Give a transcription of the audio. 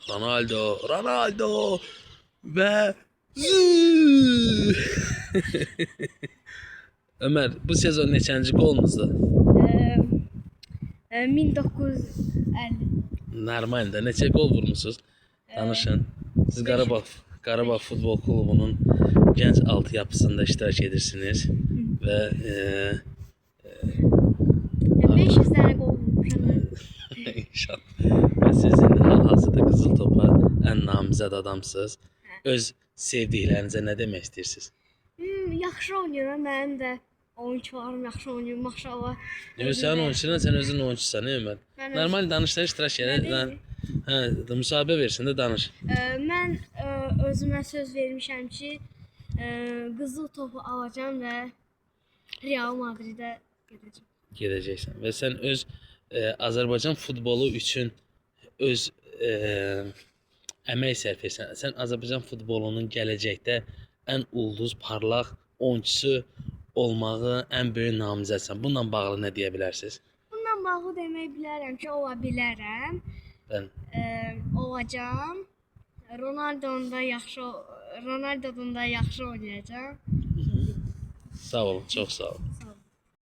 Ronaldo, Ronaldo ve zı. Ömer, bu sezon neçənci qolunuzdur? 1950. Normalde neçə gol vurmusunuz? Danışın. Siz Qarabağ Futbol Klubunun gənc altyapısında iştirak edirsiniz və 500 tane gol vurmuşum. inşallah. Və siz indi hal-hazırda Qızıl Topa ən namizəd adamsınız. Öz sevdiklərinizə nə demək istəyirsiniz? Yaxşı oynayıram, mənim də oyunçularım yaxşı oynayır, maşallah. Sən oyunçusan, sən özün oyunçusan, Ömər. Mən Normal danışlar iştirak edə. Hə, müsahibə versin də danış. Mən özümə söz vermişəm ki, qızıl topu alacağam və Real Madridə gedəcəm. Gedəcəksən və sən öz Azərbaycan futbolu üçün öz əmək sərf etsən. Sən Azərbaycan futbolunun gələcəkdə ən ulduz, parlaq oyunçusu olmağı ən böyük namizədsən. Bununla bağlı nə deyə bilərsiniz? Bundan bağlı demək bilərəm ki, ola bilərəm. Mən Olacağam. Ronaldo'dan da yaxşı oynayacağam. sağ olun, çox sağ olun.